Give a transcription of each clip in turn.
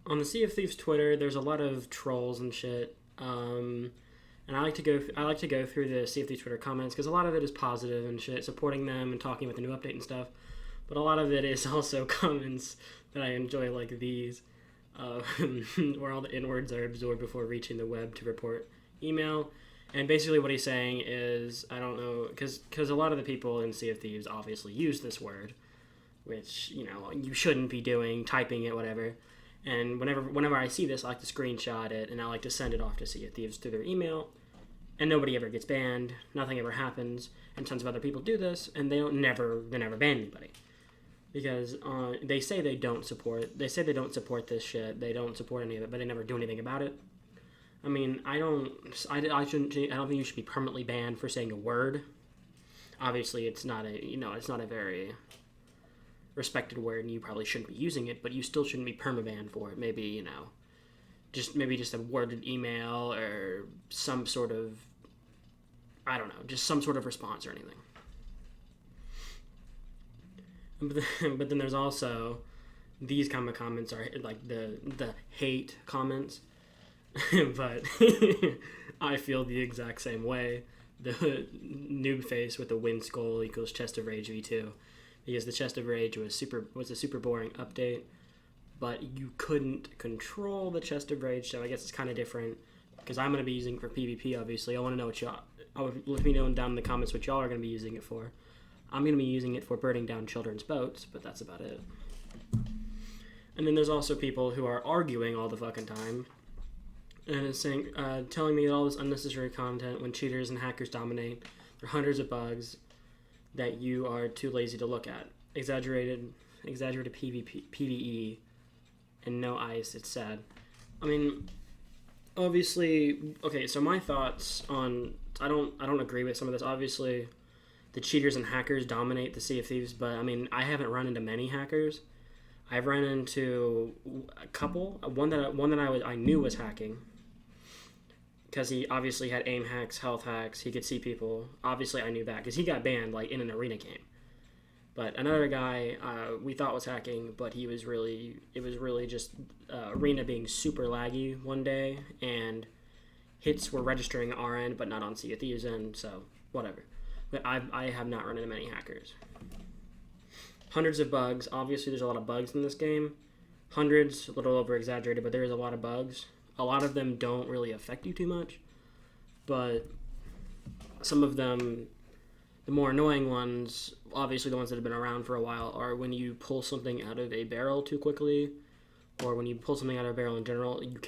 on the Sea of Thieves Twitter, there's a lot of trolls and shit. And I like to go through the Sea of Thieves Twitter comments because a lot of it is positive and shit, supporting them and talking about the new update and stuff. But a lot of it is also comments that I enjoy, like these, where all the N-words are absorbed before reaching the web to report email. And basically what he's saying is, I don't know, because a lot of the people in Sea of Thieves obviously use this word, which, you shouldn't be doing, typing it, whatever. And whenever I see this, I like to screenshot it, and I like to send it off to Sea of Thieves through their email. And nobody ever gets banned, nothing ever happens, and tons of other people do this, and they never ban anybody. Because they say they don't support this shit, they don't support any of it, but they never do anything about it. I mean, I don't think you should be permanently banned for saying a word. Obviously, it's not a very respected word, and you probably shouldn't be using it, but you still shouldn't be permabanned for it. Maybe, just a worded email or some sort of, I don't know, just some sort of response or anything. But then there's also these kind of comments are like the hate comments. But I feel the exact same way. The noob face with the wind skull equals Chest of Rage v2, because the Chest of Rage was a super boring update, but you couldn't control the Chest of Rage, so I guess it's kind of different. Because I'm going to be using it for PvP, obviously. I want to know what y'all. Let me know down in the comments what y'all are going to be using it for. I'm going to be using it for burning down children's boats, but that's about it. And then there's also people who are arguing all the fucking time. And it's saying, telling me all this unnecessary content when cheaters and hackers dominate. There are hundreds of bugs that you are too lazy to look at. Exaggerated PvE, and no ice. It's sad. I mean, obviously, okay. So my thoughts on I don't agree with some of this. Obviously, the cheaters and hackers dominate the Sea of Thieves, but I mean, I haven't run into many hackers. I've run into a couple. One that I knew was hacking, because he obviously had aim hacks, health hacks. He could see people. Obviously, I knew that because he got banned like in an arena game. But another guy we thought was hacking, but it was really just arena being super laggy one day, and hits were registering on our end, but not on Sea of Thieves end. So whatever. But I have not run into many hackers. Hundreds of bugs. Obviously, there's a lot of bugs in this game. Hundreds, a little over exaggerated, but there is a lot of bugs. A lot of them don't really affect you too much, but some of them, the more annoying ones, obviously the ones that have been around for a while, are when you pull something out of a barrel too quickly, or when you pull something out of a barrel in general, you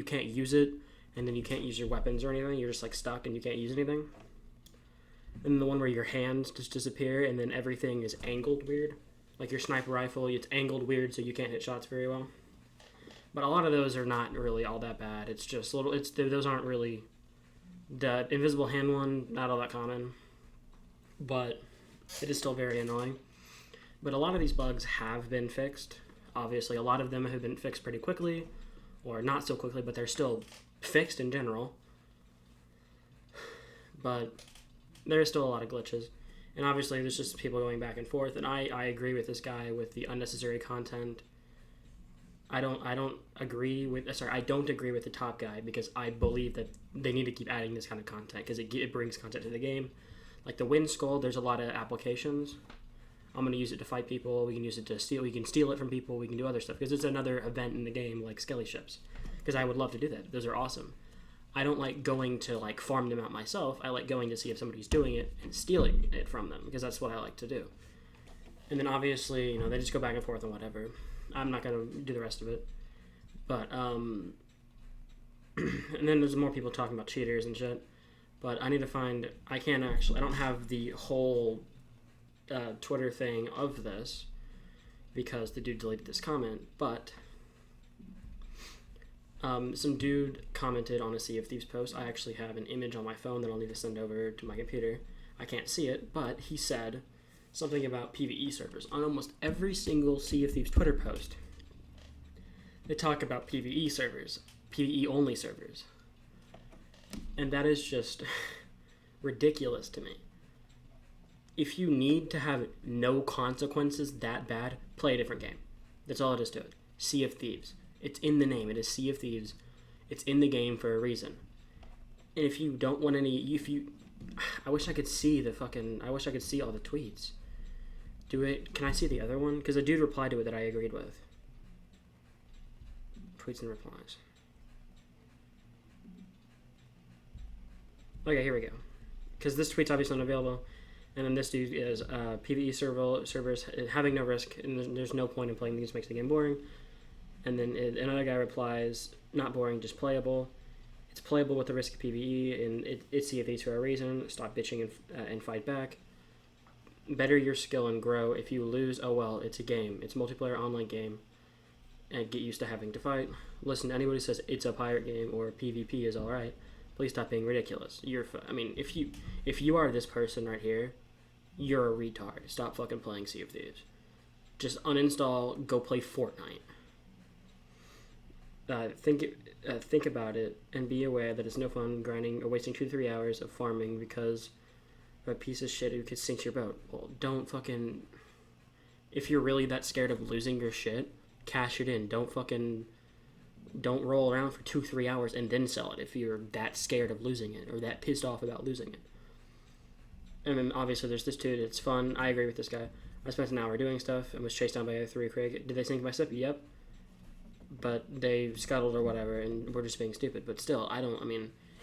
can't use it, and then you can't use your weapons or anything. You're just like stuck and you can't use anything. And the one where your hands just disappear and then everything is angled weird. Like your sniper rifle, it's angled weird so you can't hit shots very well. But a lot of those are not really all that bad. It's just those aren't really, the invisible hand one, not all that common. But it is still very annoying. But a lot of these bugs have been fixed. Obviously, a lot of them have been fixed pretty quickly, or not so quickly, but they're still fixed in general. But there's still a lot of glitches. And obviously, there's just people going back and forth. And I agree with this guy with the unnecessary content. I don't agree with the top guy, because I believe that they need to keep adding this kind of content because it brings content to the game. Like the Wind Skull, there's a lot of applications. I'm going to use it to fight people. We can use it to steal. We can steal it from people. We can do other stuff because it's another event in the game, like Skelly Ships. Because I would love to do that. Those are awesome. I don't like going to like farm them out myself. I like going to see if somebody's doing it and stealing it from them, because that's what I like to do. And then obviously, they just go back and forth and whatever. I'm not going to do the rest of it. But, and then there's more people talking about cheaters and shit. But I need to find, I don't have the whole Twitter thing of this, because the dude deleted this comment. But some dude commented on a Sea of Thieves post. I actually have an image on my phone that I'll need to send over to my computer. I can't see it, but he said something about PVE servers. On almost every single Sea of Thieves Twitter post, they talk about PVE servers, PVE only servers. And that is just ridiculous to me. If you need to have no consequences that bad, play a different game. That's all it is to it. Sea of Thieves. It's in the name. It is Sea of Thieves. It's in the game for a reason. And if you don't want any, I wish I could see I wish I could see all the tweets. Can I see the other one? Because a dude replied to it that I agreed with. Tweets and replies. Okay, here we go. Because this tweet's obviously unavailable. And then this dude is PVE servers having no risk, and there's no point in playing these, makes the game boring. And then another guy replies, not boring, just playable. It's playable with the risk of PVE, and it's Sea of Thieves for a reason. Stop bitching and fight back. Better your skill and grow. If you lose, oh well, it's a game. It's a multiplayer online game, and get used to having to fight. Listen, anybody who says it's a pirate game or PvP is alright, please stop being ridiculous. If you are this person right here, you're a retard. Stop fucking playing Sea of Thieves. Just uninstall, go play Fortnite. Think about it and be aware that it's no fun grinding or wasting 2-3 hours of farming because of a piece of shit who could sink your boat. Well, don't fucking... If you're really that scared of losing your shit, cash it in. Don't roll around for 2-3 hours and then sell it if you're that scared of losing it or that pissed off about losing it. And then obviously there's this dude. It's fun. I agree with this guy. I spent an hour doing stuff and was chased down by a 3 Craig. Did they sink my stuff? Yep. But they scuttled or whatever, and we're just being stupid. But still,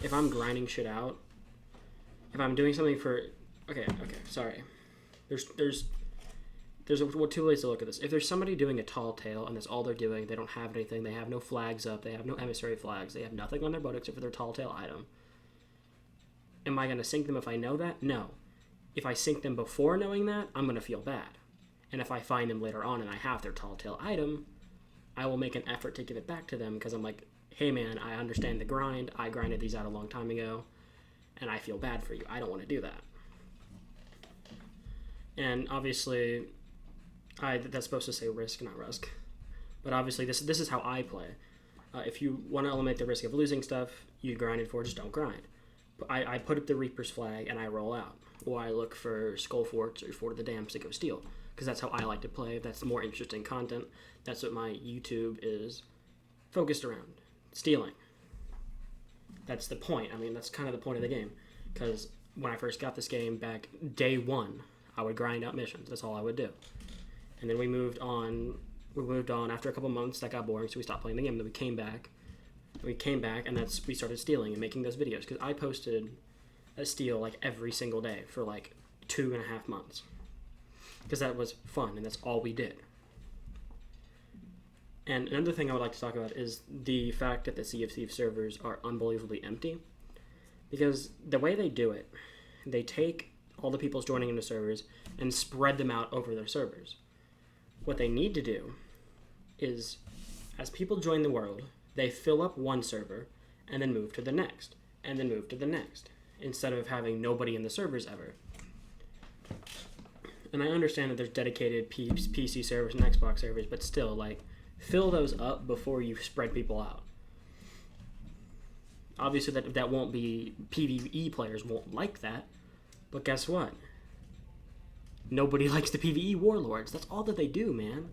if I'm grinding shit out, if I'm doing something for... Okay, sorry. There's two ways to look at this. If there's somebody doing a tall tale, and that's all they're doing, they don't have anything, they have no flags up, they have no emissary flags, they have nothing on their boat except for their tall tale item. Am I going to sink them if I know that? No. If I sink them before knowing that, I'm going to feel bad. And if I find them later on and I have their tall tale item, I will make an effort to give it back to them because I'm like, hey man, I understand the grind. I grinded these out a long time ago, and I feel bad for you. I don't want to do that. And obviously, that's supposed to say risk, not risk. But obviously, this is how I play. If you want to eliminate the risk of losing stuff you grinded for, just don't grind. I put up the Reaper's flag and I roll out. Or I look for Skull Forts or Fort of the Dams to go steal. Because that's how I like to play. That's more interesting content. That's what my YouTube is focused around. Stealing. That's the point. That's kind of the point of the game. Because when I first got this game back day one, I would grind out missions. That's all I would do. And then we moved on. After a couple months, that got boring, so we stopped playing the game. Then we came back. And we started stealing and making those videos. Because I posted a steal like every single day for like 2.5 months. Because that was fun, and that's all we did. And another thing I would like to talk about is the fact that the Sea of Thieves servers are unbelievably empty. Because the way they do it, they take all the people joining into servers and spread them out over their servers. What they need to do is, as people join the world, they fill up one server and then move to the next, and then move to the next, instead of having nobody in the servers ever. And I understand that there's dedicated PC servers and Xbox servers, but still, fill those up before you spread people out. Obviously, that won't be... PvE players won't like that, but guess what? Nobody likes the PvE warlords. That's all that they do, man.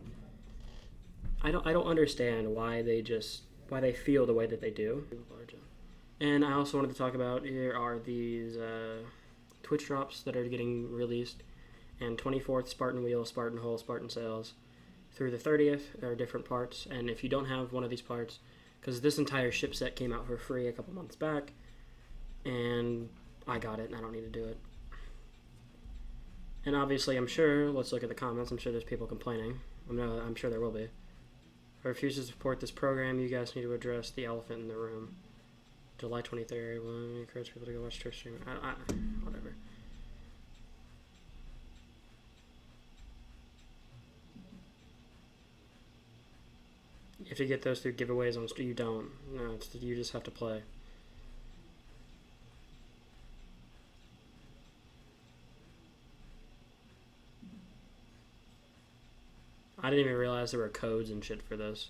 I don't understand why they feel the way that they do. And I also wanted to talk about, here are these Twitch drops that are getting released. And 24th, Spartan Wheel, Spartan Hull, Spartan Sails. Through the 30th, there are different parts. And if you don't have one of these parts, because this entire ship set came out for free a couple months back, and I got it, and I don't need to do it. And obviously, I'm sure, let's look at the comments, I'm sure there's people complaining. I'm sure there will be. I refuse to support this program. You guys need to address the elephant in the room. July 23rd, we'll encourage people to go watch Twitch stream. Whatever. If you get those through giveaways on you don't. No, you just have to play. I didn't even realize there were codes and shit for this.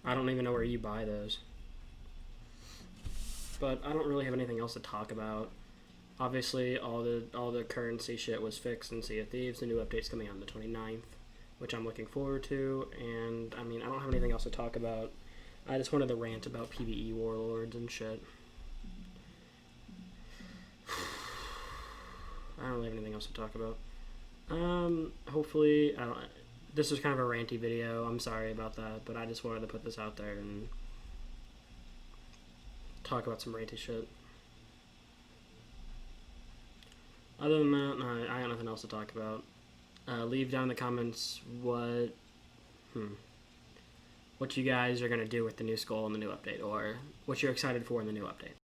I don't even know where you buy those. But I don't really have anything else to talk about. Obviously, all the currency shit was fixed in Sea of Thieves. The new update's coming out on the 29th. which I'm looking forward to. And I mean, I don't have anything else to talk about. I just wanted to rant about PVE warlords and shit. I don't really have anything else to talk about. Hopefully, I don't. This was kind of a ranty video. I'm sorry about that, but I just wanted to put this out there and talk about some ranty shit. Other than that, no, I got nothing else to talk about. Leave down in the comments what you guys are gonna do with the new skull and the new update, or what you're excited for in the new update.